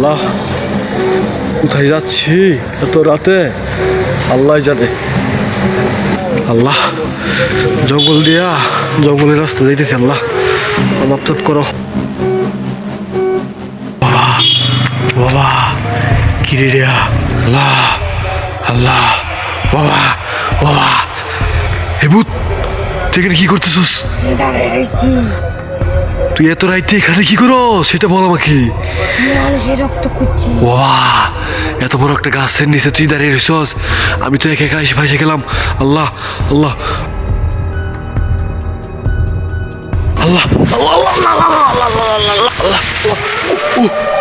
আল্লাহ, কোথায় যাচ্ছি এত রাতে আল্লাহ জানে। আল্লাহ, জঙ্গলের রাস্তা যাইতেছি। আল্লাহ মাপ তাপ করো। বাবা বাবা, কি রে রে? আল্লাহ আল্লাহ, বাবা বাবা, হে ভূত, তুই এখানে কি করতেছিস? তুই এত রাইতে এখানে কি করো সেটা বল আমাকে। বাবা, এত বড় একটা গাছের নিচে তুই দাঁড়িয়ে রইছস, আমি তো একা একা এসে ফাইসে গেলাম। আল্লাহ আল্লাহ আল্লাহ আল্লাহ আল্লাহ,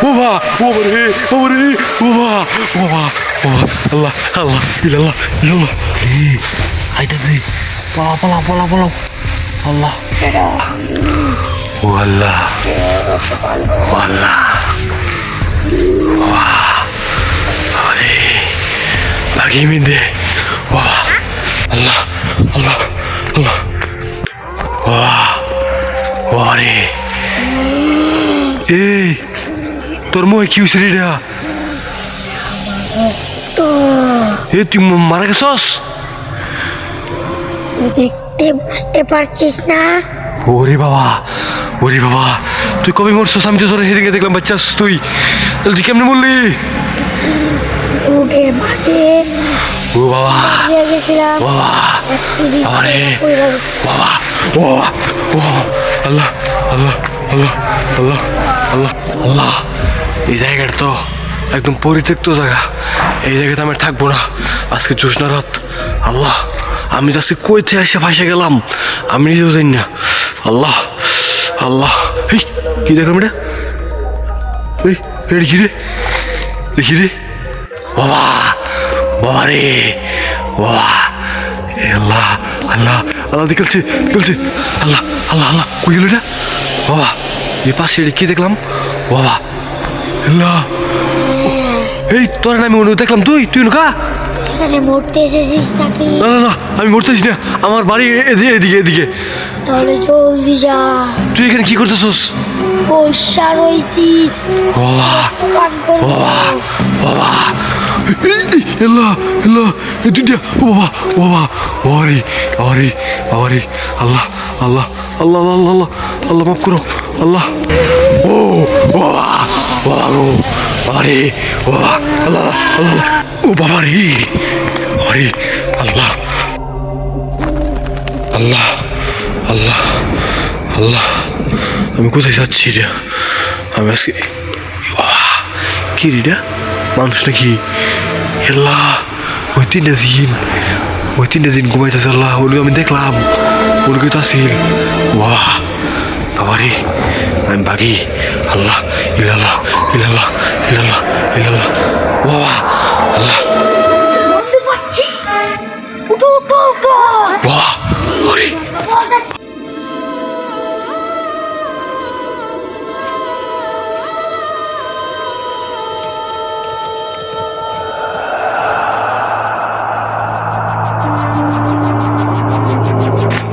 বাবা বাবা রে, বাবা রে, বাবা বাবা বাবা, আল্লাহ আল্লাহ ইল্লাল্লাহ ইল্লাল্লাহ। আইতাছে, পালা পালা পালা পালাও। আল্লাহ ও আল্লাহ, ও আল্লাহ, আরে লাগিয়ে মিন্দে। বাবা আল্লাহ আল্লাহ আল্লাহ, আরে এই তোর মুখে কি হয়েছে রে? এ তুই মারা গেছস? দেখতে বুঝতে পারছিস না? ওরে বাবা, ওরে বাবা, তুই কবে মরছস? আমি তো তোর হেদিকে দেখলাম বাচ্চা তুই, তাহলে তুই কেমনে মরলি? রোডের মাঝে ও বাবা, গেছিলাম। বাবা আরে বাবা, ও ও আল্লাহ আল্লাহ আল্লাহ আল্লাহ আল্লাহ আল্লাহ, এই জায়গাটা তো একদম পরিত্যক্ত জায়গা। এই জায়গাতে আমি থাকবো না আজকে জ্যোৎস্না রাত। আল্লাহ, আমি আজকে কই থেকে এসে ফাঁসে গেলাম আমি নিজেও জানি না। আল্লাহ আল্লাহ, এই কি দেখলাম এটা? এই এটা কি রে? দেখি রে, বাবা বাবা রে, বাবা আল্লাহ আল্লাহ আল্লাহ, দেখলছে দেখলছে। আল্লাহ আল্লাহ আল্লাহ, কই গেল এটা? বাবা এই পাশে কি দেখলাম? বাবা আল্লাহ, এই তোর আমি দেখলাম। তুই তুই নৌকা এখানে মরতে এসেছিস নাকি? না না না, আমি মরতেছি না, আমার বাড়ি এদিকে এদিকে এদিকে। তাহলে জলদি যা। তুই এখানে কি করতেছস? বর্ষা রয়েছি। বাবা বাবা বাবা, আল্লাহ আল্লাহ, তুই বাবা বাবা, বাবারে বাবারে বাবারে, আল্লাহ আল্লাহ আল্লাহ আল্লাহ আল্লাহ আল্লাহ, মাফ করো আল্লাহ। ও বাবা বাবা গো, বাবারে বাবা, আল্লাহ আল্লাহ, ও বাবারে বাবারে, আল্লাহ আল্লাহ আল্লাহ আল্লাহ, আমি কোথায় যাচ্ছি রে? আমি আজকে বাবা, কি রে? মানুষ নাকি? আল্লাহ, ওই তিনটা জিন ঘুমাইতেছে। আল্লাহ, ওগুলো আমি দেখলাম, ওগুলো তো আসিল। বাহ বাবারে, আমি বাগি। আল্লাহ ইল্লাল্লাহ ইল্লাল্লাহ ইল্লাল্লাহ ইল্লাল্লাহ, বাবা আল্লাহ, বাহ ওরে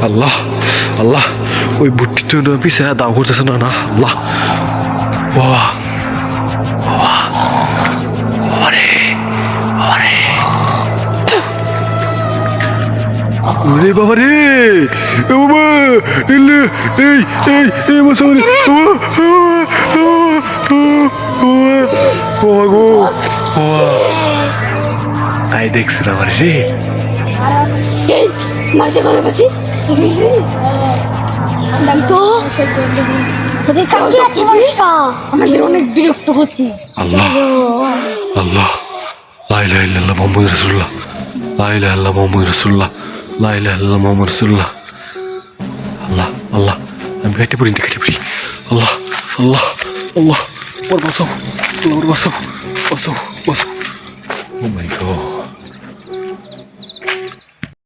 আল্লাহ আল্লাহ, ওই বুটটি তো পিছে দাও করতেছে না। না আল্লাহ, বাবা বাবা বাবারে বাবারে, ওরে বাবারে, বাবা এলে, এই এই এই বাসারে, বাবা গো, বাবা আই দেখছি না আমার রে। মাঝে করে বলছি তো তোদের কাছে আছে মানুষটা, আমাদের অনেক বিরক্ত হচ্ছে। আল্লাহ আল্লাহ, লা ইলাহা ইল্লাল্লাহ মুহাম্মাদুর রাসূলুল্লাহ, লা ইলাহা ইল্লাল্লাহ মুহাম্মাদুর রাসূলুল্লাহ, লা ইলাহা ইল্লাল্লাহ মুহাম্মাদুর রাসূলুল্লাহ। আল্লাহ আল্লাহ, আমি কেটে পড়ি। আল্লাহ আল্লাহ আল্লাহ, ওর বাঁচাও, আল্লাহ ওর বাঁচাও, বাঁচাও বাঁচাও। ও মাই গড।